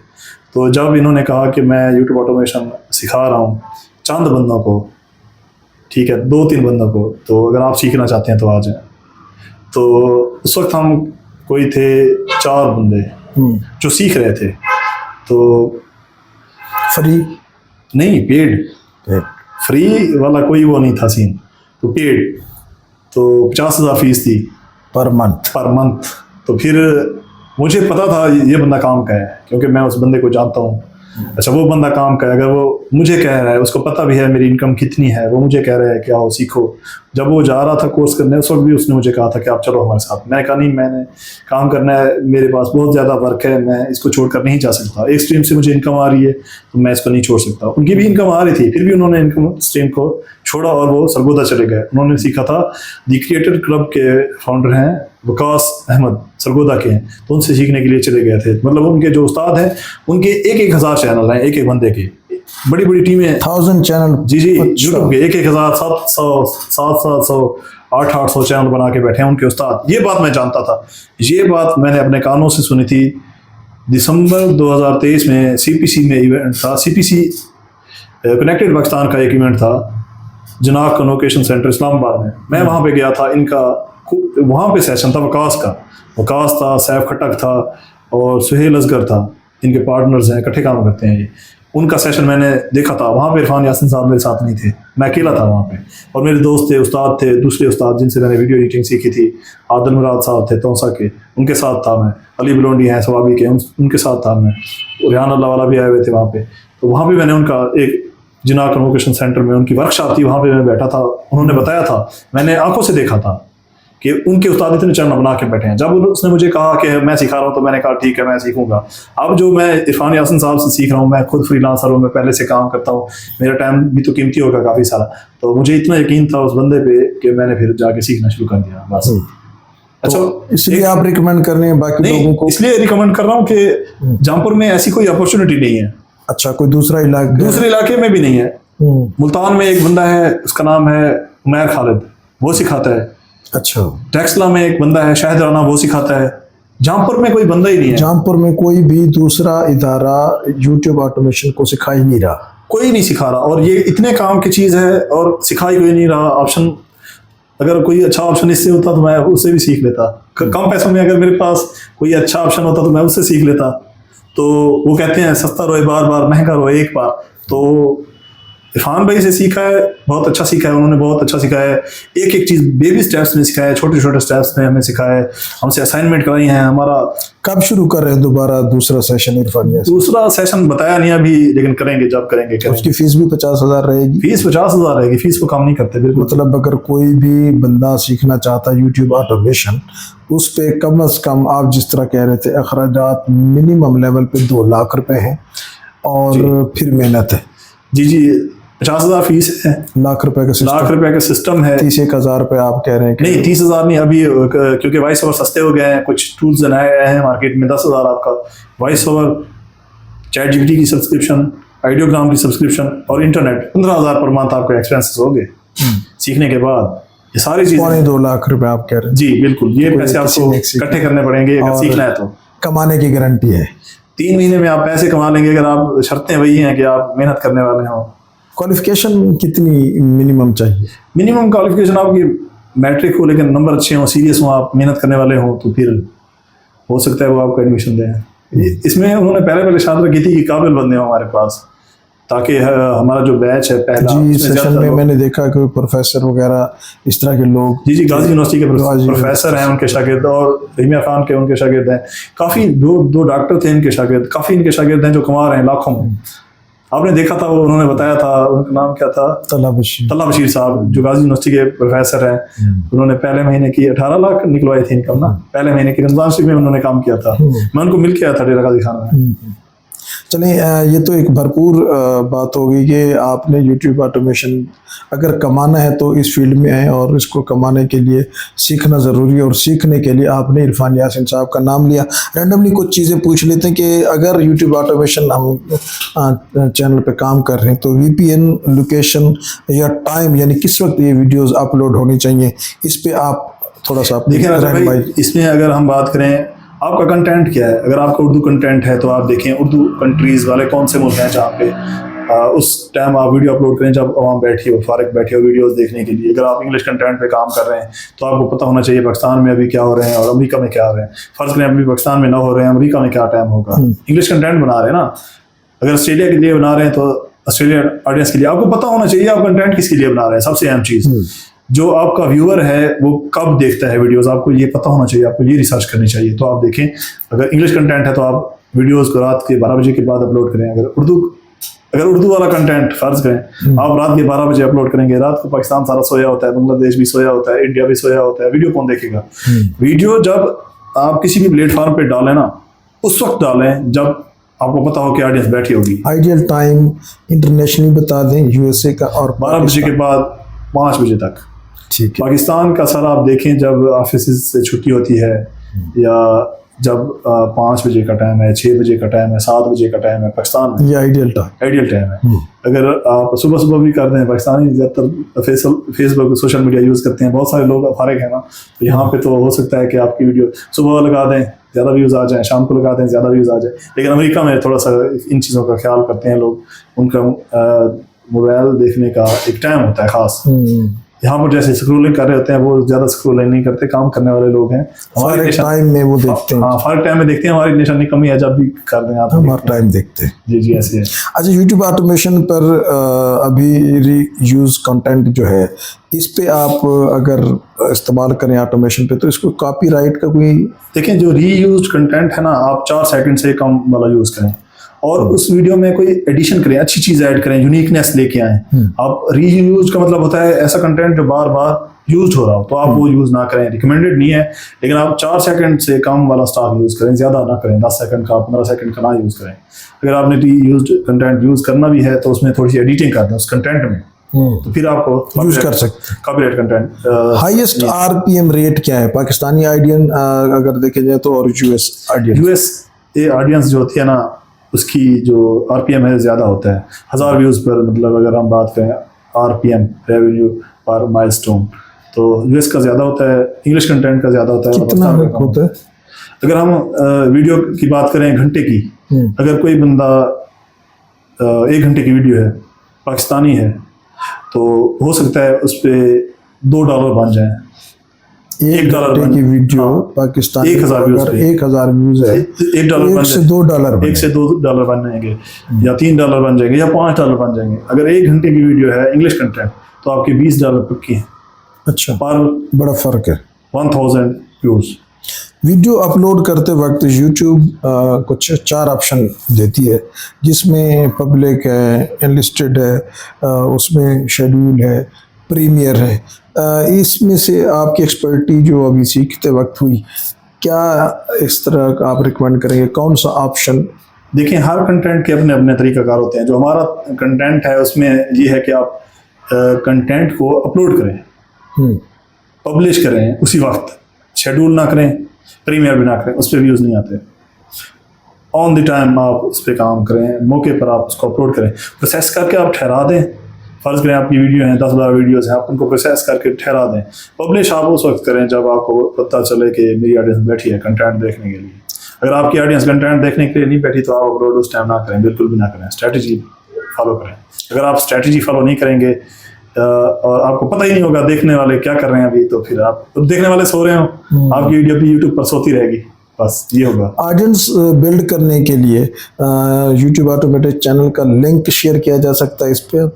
तो जब इन्होंने कहा कि मैं यूट्यूब ऑटोमेशन सिखा रहा हूँ चंद बंदों को, ठीक है 2-3 बंदों को, तो अगर आप सीखना चाहते हैं तो आ जाएं। तो उस वक्त हम कोई थे 4 बंदे जो सीख रहे थे। तो फ्री नहीं, पेड, फ्री वाला कोई वो नहीं था सीन, तो पेड। तो 50,000 फीस थी पर मंथ। तो फिर मुझे पता था ये बंदा काम का है, क्योंकि मैं उस बंदे को जानता हूँ। अच्छा, वो बंदा काम का है, अगर वो मुझे कह रहा है, उसको पता भी है मेरी इनकम कितनी है, वो मुझे कह रहा है कि आओ सीखो। जब वो जा रहा था कोर्स करने, उस वक्त भी उसने मुझे कहा था कि आप चलो हमारे साथ। मैंने कहा नहीं, मैंने काम करना है, मेरे पास बहुत ज़्यादा वर्क है, मैं इसको छोड़कर नहीं जा सकता। एक स्ट्रीम से मुझे इनकम आ रही है तो मैं इसको नहीं छोड़ सकता। उनकी भी इनकम आ रही थी, फिर भी उन्होंने इनकम स्ट्रीम को छोड़ा और वो सरगोदा चले गए। उन्होंने सीखा था, दी क्रिएटर क्लब के फाउंडर हैं वकास अहमद, सरगोदा के हैं, तो उनसे सीखने के लिए चले गए थे। मतलब उनके जो उस्ताद हैं, उनके 1,000 चैनल हैं, एक बंदे के, बड़ी टीमें, 1000 चैनल। जी यूट्यूब के 1,000, 700, 700, 800 चैनल बना के बैठे हैं उनके उस्ताद। ये बात मैं जानता था, ये बात मैंने अपने कानों से सुनी थी। दिसंबर 2023 में CPC में इवेंट था, CPC कनेक्टेड पाकिस्तान का एक इवेंट था जनाब कन्वोकेशन सेंटर इस्लामाबाद में। मैं वहाँ पे गया था, इनका वहाँ पे सेशन था वकास था, सैफ खटक था और सुहेल असगर था, इनके पार्टनर्स हैं, इकट्ठे काम करते हैं ये। उनका सेशन मैंने देखा था। वहाँ पे इरफान यासीन साहब मेरे साथ नहीं थे, मैं अकेला था वहाँ पे, और मेरे दोस्त थे, उस्ताद थे, दूसरे उस्ताद जिनसे मैंने वीडियो एडिटिंग सीखी थी। आदिल मुराद साहब थे तौसा के, उनके साथ था मैं। अली बलोंडी हैं सवाबी के, उनके साथ था मैं। रिहान अल्लाह वाला भी आए हुए थे वहाँ पे। तो वहाँ पे मैंने उनका एक जिना कन्वोकेशन सेंटर में उनकी वर्कशॉप थी, वहाँ पे मैं बैठा था। उन्होंने बताया था, मैंने आंखों से देखा था कि उनके उस्ताद इतने चैनल बना के बैठे हैं। जब उसने मुझे कहा कि मैं सिखा रहा हूँ, तो मैंने कहा ठीक है, मैं सीखूंगा। अब जो मैं इरफान यासीन साहब से सीख रहा हूँ, मैं खुद फ्रीलांसर हूँ, मैं पहले से काम करता हूँ, मेरा टाइम भी तो कीमती होगा काफ़ी सारा। तो मुझे इतना यकीन था उस बंदे पे कि मैंने फिर जाके सीखना शुरू कर दिया बस। अच्छा, तो इसलिए आप रिकमेंड कर रहे हैं बाकी लोगों को? इसलिए रिकमेंड कर रहा हूँ कि जौनपुर में ऐसी कोई अपॉर्चुनिटी नहीं है। अच्छा, कोई दूसरे इलाके में भी नहीं है। मुल्तान में एक बंदा है, उसका नाम है उमैर खालिद, वो सिखाता है। अच्छा, टेक्सला में एक बंदा है शाहिद राना, वो सिखाता है। जौनपुर में कोई बंदा ही नहीं है। जौनपुर में कोई भी दूसरा इदारा यूट्यूब ऑटोमेशन को सिखा ही नहीं रहा, कोई नहीं सिखा रहा। और ये इतने काम की चीज़ है और सिखाई कोई नहीं रहा। ऑप्शन, अगर कोई अच्छा ऑप्शन इससे होता तो मैं उससे भी सीख लेता। कम पैसों में अगर मेरे पास कोई अच्छा ऑप्शन होता तो मैं उससे सीख लेता। तो वो कहते हैं सस्ता रोए बार बार, महंगा रोए एक बार। तो इरफान भाई से सीखा है, बहुत अच्छा सीखा है, उन्होंने बहुत अच्छा सिखाया है। एक एक चीज़ बेबी स्टेप्स में सिखाया है, छोटे छोटे स्टेप्स में हमें सिखाया है, हमसे असाइनमेंट कराई हैं। हमारा कब शुरू कर रहे हैं दोबारा दूसरा सेशन इरफान? दूसरा सेशन बताया नहीं अभी, लेकिन करेंगे, जब करेंगे। उसकी फीस भी 50,000 रहेगी? फीस 50,000 रहेगी, फीस को कम नहीं करते बिल्कुल। मतलब अगर कोई भी बंदा सीखना चाहता है यूट्यूब ऑटोमेशन, उस पे कम से कम आप जिस तरह कह रहे थे अखराजात मिनिमम लेवल पे 2 लाख रुपए हैं और फिर मेहनत है। जी 50,000 फीस है, लाख रुपए का सिस्टम, लाख रुपए का सिस्टम है। 30,000 रुपए आप कह रहे हैं कि नहीं 30,000 नहीं, अभी क्योंकि वॉइस ओवर सस्ते हो गए हैं, कुछ टूल्स बनाए गए हैं मार्केट में। 10,000 आपका वॉइस ओवर, चैट जीपीटी की सब्सक्रिप्शन, आइडियोग्राम की सब्सक्रिप्शन और इंटरनेट 15,000 पर मंथ आपके एक्सपेंसेस हो गए सीखने के बाद। ये सारी चीजें 2.25 लाख रुपए आप कह रहे हैं। जी बिल्कुल, ये पैसे आपको इकट्ठे करने पड़ेंगे अगर सीखना है तो। कमाने की गारंटी है, 3 महीने में आप पैसे कमा लेंगे अगर आप, शर्तें वही हैं कि आप मेहनत करने वाले हो। क्वालिफिकेशन कितनी मिनिमम चाहिए? मिनिमम क्वालिफिकेशन आपकी मैट्रिक हो, लेकिन नंबर अच्छे हो, सीरियस हो, आप मेहनत करने वाले हो, तो फिर हो सकता है वो आपको एडमिशन दें। इसमें उन्होंने पहले शर्त की थी कि काबिल बंदे हो हमारे पास, ताकि हमारा जो बैच है पहला, जी सेशन में मैंने देखा कि प्रोफेसर वगैरह इस तरह के लोग, जी गाजी यूनिवर्सिटी के प्रोफेसर हैं उनके शागिर्द, और रहीमिया खान के उनके शागिर्द हैं। काफ़ी दो डॉक्टर थे इनके शागिर्द, काफ़ी इनके शागिर्द हैं जो कमा रहे हैं लाखों में। आपने देखा था वो उन्होंने बताया था, उनका नाम क्या था, तल्ला बशीर साहब, जो गाजी यूनिवर्सिटी के प्रोफेसर हैं। उन्होंने पहले महीने की 18 लाख निकलवाई थी इनकम ना, पहले महीने की रमजान शरीफ में उन्होंने काम किया था। मैं उनको मिल के आया था डेरा गाजी खान में। चलिए, ये तो एक भरपूर बात हो गई कि आपने यूट्यूब ऑटोमेशन अगर कमाना है तो इस फील्ड में है, और इसको कमाने के लिए सीखना ज़रूरी है, और सीखने के लिए आपने इरफान यासीन साहब का नाम लिया। रैंडमली कुछ चीज़ें पूछ लेते हैं कि अगर यूट्यूब ऑटोमेशन हम चैनल पे काम कर रहे हैं तो VPN लोकेशन या टाइम, यानी किस वक्त ये वीडियोस अपलोड होनी चाहिए, इस पे आप थोड़ा सा देखिए भाई, इसमें अगर हम बात करें आपका कंटेंट क्या है। अगर आपका उर्दू कंटेंट है तो आप देखें उर्दू कंट्रीज़ वाले कौन से मुल्क हैं जहाँ पे उस टाइम आप वीडियो अपलोड करें जब वहाँ बैठी हो, फारिग बैठे हो वीडियोस देखने के लिए। अगर आप इंग्लिश कंटेंट पे काम कर रहे हैं तो आपको पता होना चाहिए पाकिस्तान में अभी क्या हो रहे हैं और अमेरिका में क्या हो रहे हैं। फ़र्ज़ करें अभी पाकिस्तान में ना हो रहे हैं, अमेरिका में क्या टाइम होगा। इंग्लिश कंटेंट बना रहे हैं ना, अगर ऑस्ट्रेलिया के लिए बना रहे हैं तो ऑस्ट्रेलियन ऑडियंस के लिए आपको पता होना चाहिए आप कंटेंट किसके लिए बना रहे हैं। सबसे अहम चीज़, जो आपका व्यूअर है वो कब देखता है वीडियोस, आपको ये पता होना चाहिए, आपको ये रिसर्च करनी चाहिए। तो आप देखें, अगर इंग्लिश कंटेंट है तो आप वीडियोस को रात के 12 बजे के बाद अपलोड करें। अगर उर्दू वाला कंटेंट फ़र्ज़ करें आप रात के 12 बजे अपलोड करेंगे, रात को पाकिस्तान सारा सोया होता है, बांग्लादेश भी सोया होता है, इंडिया भी सोया होता है, वीडियो कौन देखेगा। वीडियो जब आप किसी भी प्लेटफॉर्म पर डालें ना, उस वक्त डालें जब आपको पता हो कि ऑडियंस बैठी होगी। आइडियल टाइम इंटरनेशनली बता दें, USA का, और 12 बजे के बाद 5 बजे तक। ठीक है। पाकिस्तान का सर आप देखें जब ऑफिस से छुट्टी होती है, या जब 5 बजे का टाइम है, 6 बजे का टाइम है, 7 बजे का टाइम है पाकिस्तान में, ये आइडियल टाइम है। अगर आप सुबह भी कर दें, पाकिस्तानी ज़्यादातर फेसबुक सोशल मीडिया यूज़ करते हैं, बहुत सारे लोग फारिग हैं ना, तो यहाँ पे तो हो सकता है कि आपकी वीडियो सुबह लगा दें ज़्यादा व्यूज़ आ जाए, शाम को लगा दें ज़्यादा व्यूज़ आ जाए। लेकिन अमेरिका में थोड़ा सा इन चीज़ों का ख्याल करते हैं लोग, उनका मोबाइल देखने का एक टाइम होता है ख़ास। यहाँ पर जैसे स्क्रोलिंग कर रहे होते हैं, वो ज़्यादा स्क्रोलिंग नहीं करते, काम करने वाले लोग हैं। हमारे टाइम में वो देखते हैं। हाँ, हर टाइम में देखते हैं। हमारी निशानी कमी है, जब भी कर दें आप हमारा टाइम देखते हैं। जी जी ऐसे है। अच्छा, यूट्यूब ऑटोमेशन पर अभी रीयूज कंटेंट जो है, इस पे आप अगर इस्तेमाल करें ऑटोमेशन पे, तो इसको कॉपीराइट का कोई, देखें जो रीयूज कंटेंट है ना, आप 4 सेकंड से कम वाला यूज़ करें, और उस वीडियो में कोई एडिशन करें, अच्छी चीज़ ऐड करें, यूनिकनेस लेके आएँ। आप रीयूज का मतलब होता है ऐसा कंटेंट जो बार बार यूज हो रहा हो, तो आप वो यूज़ ना करें, रिकमेंडेड नहीं है। लेकिन आप 4 सेकंड से कम वाला स्टाफ यूज़ करें, ज़्यादा ना करें, 10 सेकंड का, 15 सेकंड का ना यूज़ करें। अगर आपने रीयूज कंटेंट यूज़ करना भी है तो उसमें थोड़ी सी एडिटिंग कर दें उस कंटेंट में, तो फिर आपको यूज कर सकते हैं copyright content. Highest RPM rate क्या है पाकिस्तानी आइडियन अगर देखे जाए तो, और US ऑडियंस जो होती है ना, उसकी जो RPM है ज़्यादा होता है 1000 व्यूज़ पर। मतलब अगर हम बात करें RPM, रेवेन्यू पर माइलस्टोन, तो US का ज़्यादा होता है, इंग्लिश कंटेंट का ज़्यादा होता है। कितना होता है? अगर हम वीडियो की बात करें घंटे की, अगर कोई बंदा 1 घंटे की वीडियो है, पाकिस्तानी है, तो हो सकता है उस पर $2 बन जाए। $1 की वीडियो पाकिस्तानी 1000 व्यूज अगर 1000 व्यूज है, $1 से $2 $1 से $2 बन जाएंगे, या $3 बन जाएंगे, या $5 बन जाएंगे। अगर 1 घंटे की वीडियो है इंग्लिश कंटेंट, तो आपके $20 पक्की है। अच्छा, पर बड़ा फर्क है। 1000 व्यूज। वीडियो अपलोड करते वक्त यूट्यूब कुछ 4 ऑप्शन देती है, जिसमें पब्लिक है, एनलिस्टेड है, उसमें शेड्यूल है, प्रीमियर है। इसमें से आपकी एक्सपर्टी जो अभी सीखते वक्त हुई, क्या इस तरह का आप रिकमेंड करेंगे, कौन सा ऑप्शन देखिए हर कंटेंट के अपने अपने तरीकाकार होते हैं। जो हमारा कंटेंट है उसमें ये है कि आप कंटेंट को अपलोड करें, पब्लिश करें उसी वक्त, शेड्यूल ना करें, प्रीमियर भी ना करें, उस पर व्यूज़ नहीं आते। ऑन द टाइम आप उस पर काम करें, मौके पर आप उसको अपलोड करें, प्रोसेस करके आप ठहरा दें। फ़र्ज़ करें आपकी वीडियो हैं 10-12 वीडियोज़ हैं, आप उनको प्रोसेस करके ठहरा दें। पब्लिश आप उस वक्त करें जब आपको पता चले कि मेरी ऑडियंस बैठी है कंटेंट देखने के लिए। अगर आपकी ऑडियंस कंटेंट देखने के लिए नहीं बैठी तो आप अपलोड उस टाइम ना करें, बिल्कुल भी ना करें। स्ट्रैटेजी फॉलो करें। अगर आप स्ट्रैटेजी फॉलो नहीं करेंगे और आपको पता ही नहीं होगा देखने वाले क्या कर रहे हैं अभी, तो फिर आप देखने वाले सो रहे हो, आपकी वीडियो भी यूट्यूब पर सोती रहेगी, बस ये होगा। ऑडियंस बिल्ड करने के लिए यूट्यूब ऑटोमेटेड चैनल का लिंक शेयर किया जा सकता है इस पर?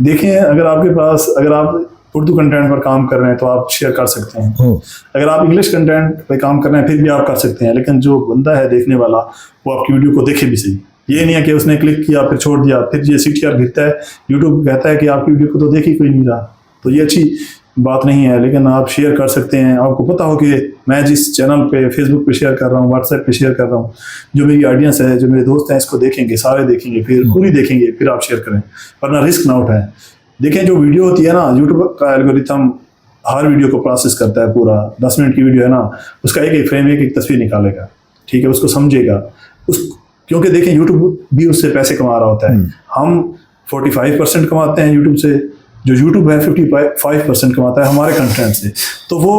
देखिए अगर आप उर्दू कंटेंट पर काम कर रहे हैं तो आप शेयर कर सकते हैं। अगर आप इंग्लिश कंटेंट पे काम कर रहे हैं फिर भी आप कर सकते हैं, लेकिन जो बंदा है देखने वाला वो आपकी वीडियो को देखे भी सही। ये नहीं है कि उसने क्लिक किया फिर छोड़ दिया, फिर ये CTR गिरता है, यूट्यूब कहता है कि आपकी वीडियो को तो देख ही कोई नहीं रहा, तो ये अच्छी बात नहीं है। लेकिन आप शेयर कर सकते हैं। आपको पता हो कि मैं जिस चैनल पे फेसबुक पे शेयर कर रहा हूँ, व्हाट्सएप पे शेयर कर रहा हूँ, जो मेरी ऑडियंस है, जो मेरे दोस्त हैं, इसको देखेंगे, सारे देखेंगे, फिर पूरी देखेंगे, फिर आप शेयर करें, वरना रिस्क ना उठाएं। देखिए जो वीडियो होती है ना, यूट्यूब का एल्गोरिथम हर वीडियो को प्रोसेस करता है पूरा। 10 मिनट की वीडियो है ना, उसका एक फ्रेम एक तस्वीर निकालेगा, ठीक है, उसको समझेगा क्योंकि देखिए यूट्यूब भी उससे पैसे कमा रहा होता है। हम 45% कमाते हैं यूट्यूब से, जो यूट्यूब है 55% कमाता है हमारे कंटेंट से। तो वो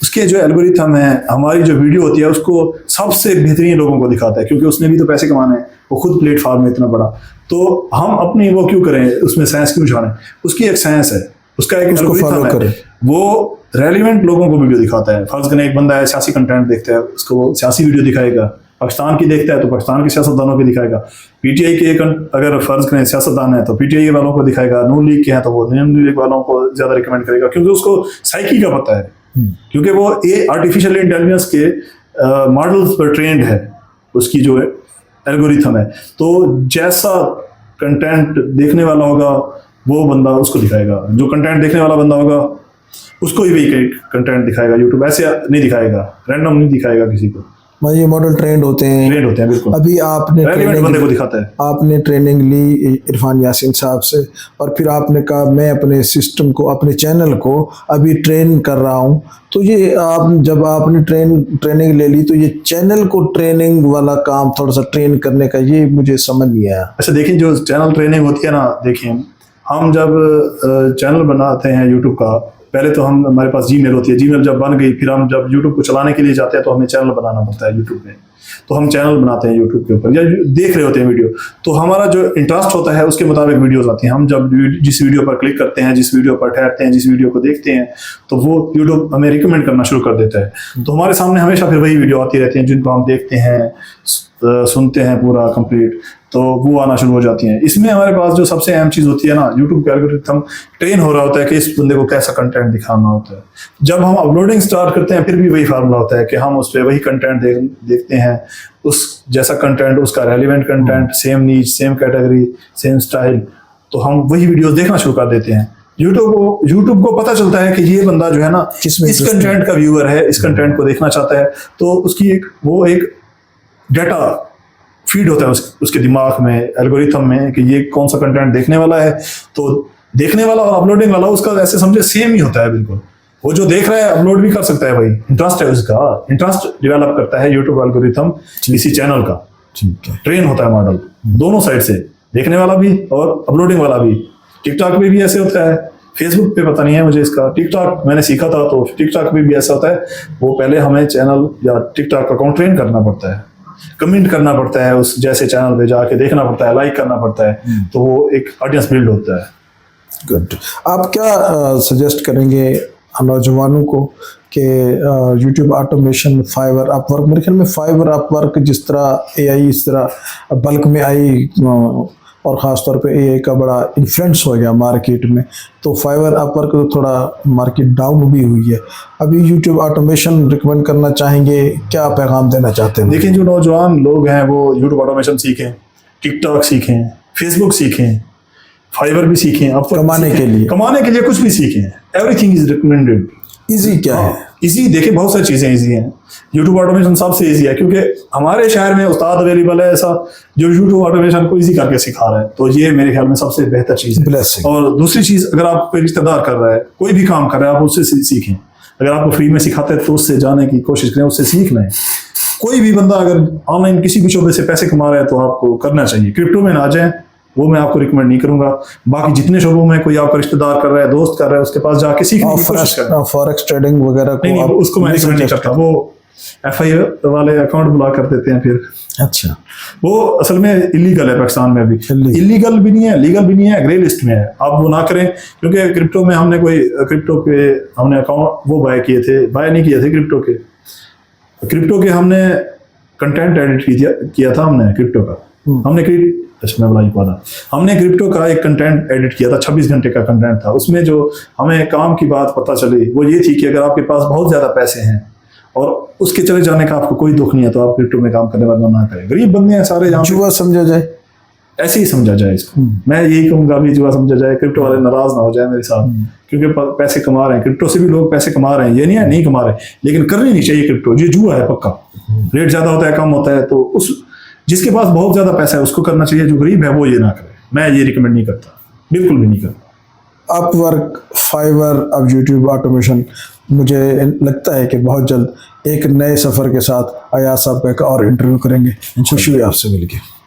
उसके जो एल्गोरिथम है, हमारी जो वीडियो होती है उसको सबसे बेहतरीन लोगों को दिखाता है, क्योंकि उसने भी तो पैसे कमाने हैं, वो खुद प्लेटफॉर्म है इतना बड़ा। तो हम अपनी वो क्यों करें, उसमें साइंस क्यों झाड़ें? उसकी एक साइंस है, उसका एक एल्गोरिथम है, वो रेलिवेंट लोगों को वीडियो दिखाता है। फर्ज करें एक बंदा है सियासी कंटेंट देखता है, उसको वो सियासी वीडियो दिखाएगा। पाकिस्तान की देखता है तो पाकिस्तान के सियासतदानों की दिखाएगा। पीटीआई के अगर फर्ज करें सियासतदान है तो पीटीआई वालों को दिखाएगा। नून लीग के हैं तो वो नून लीग वालों को ज्यादा रिकमेंड करेगा, क्योंकि उसको साइकी का पता है, क्योंकि वो आर्टिफिशियल इंटेलिजेंस के मॉडल्स पर ट्रेंड है, उसकी जो एल्गोरिथम है। तो जैसा कंटेंट देखने वाला होगा वो बंदा उसको दिखाएगा, जो कंटेंट देखने वाला बंदा होगा उसको ही वही कंटेंट दिखाएगा। यूट्यूब ऐसे नहीं दिखाएगा, रैंडम नहीं दिखाएगा किसी को। ये मॉडल ट्रेंड होते हैं बिल्कुल। अभी आपने बंदे को दिखाता है। आपने ट्रेनिंग ली इरफान यासीन साहब से, और फिर आपने कहा मैं अपने सिस्टम को, अपने चैनल को अभी ट्रेन कर रहा हूँ। तो ये आप जब आपने ट्रेनिंग ले ली तो ये चैनल को ट्रेनिंग वाला काम थोड़ा सा ट्रेन करने का, ये मुझे समझ नहीं आया। अच्छा देखिए, जो चैनल ट्रेनिंग होती है ना, देखिए हम जब चैनल बनाते हैं यूट्यूब का, पहले तो हमारे पास जीमेल होती है। जीमेल जब बन गई, फिर हम जब यूट्यूब को चलाने के लिए जाते हैं तो हमें चैनल बनाना पड़ता है यूट्यूब पे। तो हम चैनल बनाते हैं यूट्यूब के ऊपर, या देख रहे होते हैं वीडियो, तो हमारा जो इंटरेस्ट होता है उसके मुताबिक वीडियोस आती हैं। हम जब जिस वीडियो पर क्लिक करते हैं, जिस वीडियो पर ठहरते हैं, जिस वीडियो को देखते हैं, तो वो यूट्यूब हमें रिकमेंड करना शुरू कर देता है। तो हमारे सामने हमेशा फिर वही वीडियो आती रहती हैं जिनको हम देखते हैं, सुनते हैं पूरा कंप्लीट, तो वो आना शुरू हो जाती हैं। इसमें हमारे पास जो सबसे अहम चीज़ होती है ना, यूट्यूब का एल्गोरिथम ट्रेन हो रहा होता है कि इस बंदे को कैसा कंटेंट दिखाना होता है। जब हम अपलोडिंग स्टार्ट करते हैं फिर भी वही फार्मूला होता है कि हम उस पर वही कंटेंट देखते हैं, उस जैसा कंटेंट, उसका रेलिवेंट कंटेंट, सेम नीच, सेम कैटेगरी, सेम स्टाइल, तो हम वही वीडियोस देखना शुरू कर देते हैं। यूट्यूब को पता चलता है कि ये बंदा जो है ना इस कंटेंट का व्यूअर है, इस कंटेंट को देखना चाहता है, तो उसकी एक डाटा फीड होता है उसके दिमाग में, एल्गोरिथम में, कि ये कौन सा कंटेंट देखने वाला है। तो देखने वाला और अपलोडिंग वाला उसका ऐसे समझे सेम ही होता है बिल्कुल। वो जो देख रहा है अपलोड भी कर सकता है, भाई इंटरेस्ट है उसका, इंटरेस्ट डेवलप करता है यूट्यूब एल्गोरिथम किसी चैनल का। ठीक है, ट्रेन होता है मॉडल दोनों साइड से, देखने वाला भी और अपलोडिंग वाला भी। टिकटॉक पे भी ऐसे होता है, फेसबुक पे पता नहीं है मुझे इसका, टिकटॉक मैंने सीखा था तो टिकटॉक पे भी ऐसा होता है। वो पहले हमें चैनल या टिकटॉक अकाउंट ट्रेन करना पड़ता है, कमेंट करना पड़ता है, उस जैसे चैनल पे जाके देखना पड़ता है, लाइक करना पड़ता है, तो वो एक ऑडियंस बिल्ड होता है। गुड। आप क्या सजेस्ट करेंगे नौजवानों को कि यूट्यूब ऑटोमेशन, फाइवर, अपवर्क, मेरे ख्याल में फाइवर, अपवर्क जिस तरह एआई इस तरह बल्क में आई और ख़ास तौर पे एआई का बड़ा इन्फ्लुएंस हो गया मार्केट में, तो फाइवर, अपवर्क तो थोड़ा मार्केट डाउन भी हुई है। अभी यूट्यूब ऑटोमेशन रिकमेंड करना चाहेंगे, क्या पैगाम देना चाहते हैं? देखिए, जो नौजवान लोग हैं वो यूट्यूब ऑटोमेशन सीखें, टिकटॉक सीखें, फेसबुक सीखें, फाइवर भी सीखें, कमाने के लिए कुछ भी सीखें। Everything is recommended. इजी क्या है? इजी देखिए, बहुत सारी चीजें इजी हैं। यूट्यूब ऑटोमेशन सबसे इजी है, क्योंकि हमारे शहर में उस्ताद अवेलेबल है ऐसा जो यूट्यूब ऑटोमेशन को इजी करके सिखा रहा है, तो ये मेरे ख्याल में सबसे बेहतर चीज है। Blessing. और दूसरी चीज, अगर आप कोई रिश्तेदार कर रहा है, कोई भी काम कर रहा है, आप उससे सीखें। अगर आपको फ्री में सिखाते हैं तो उससे जाने की कोशिश करें, उससे सीख लें। कोई भी बंदा अगर ऑनलाइन किसी भी शोबे से पैसे कमा रहा है तो आपको करना चाहिए। क्रिप्टो में ना जाएं, वो मैं आपको रिकमेंड नहीं करूंगा। बाकी जितने शोबों में कोई आपका रिश्तेदार कर रहा है, दोस्त कर रहा है, उसके पास जाके सीखने की कोशिश करें। फॉरेक्स ट्रेडिंग वगैरह को नहीं, उसको मैं रिकमेंड नहीं करता। वो FI वाले अकाउंट ब्लॉक कर देते हैं फिर। अच्छा, वो असल में इलीगल है पाकिस्तान में अभी। इलीगल भी नहीं है, लीगल भी नहीं है, ग्रे लिस्ट में है। आप वो ना करें, क्योंकि क्रिप्टो में क्रिप्टो के हमने अकाउंट वो बाय नहीं किए थे क्रिप्टो के हमने कंटेंट एडिट किया था हमने क्रिप्टो का। हमने क्रिप्टो का एक कंटेंट एडिट किया था, 26 घंटे का कंटेंट था। उसमें जो हमें काम की बात पता चली वो ये थी कि अगर आपके पास बहुत ज्यादा पैसे हैं और उसके चले जाने का आपको कोई दुख नहीं है, तो आप क्रिप्टो में काम करने वाला ना करें। गरीब बंदे हैं सारे, जुआ समझा जाए, ऐसे ही समझा जाए इसको। मैं यही कहूंगा भी जुआ समझा जाए। क्रिप्टो वाले नाराज ना हो जाए मेरे साथ, क्योंकि पैसे कमा रहे हैं क्रिप्टो से भी, लोग पैसे कमा रहे हैं, ये नहीं है नहीं कमा रहे, लेकिन करनी नहीं चाहिए क्रिप्टो। ये जुआ है पक्का। रेट ज्यादा होता है, कम होता है, तो उस जिसके पास बहुत ज्यादा पैसा है उसको करना चाहिए। जो गरीब है वो ये ना करे। मैं ये रिकमेंड नहीं करता, बिल्कुल भी नहीं करता। अपवर्क, फाइवर, अब यूट्यूब ऑटोमेशन, मुझे लगता है कि बहुत जल्द एक नए सफ़र के साथ अयाज साहब का एक और इंटरव्यू करेंगे। खुशी हुई आपसे मिलकर।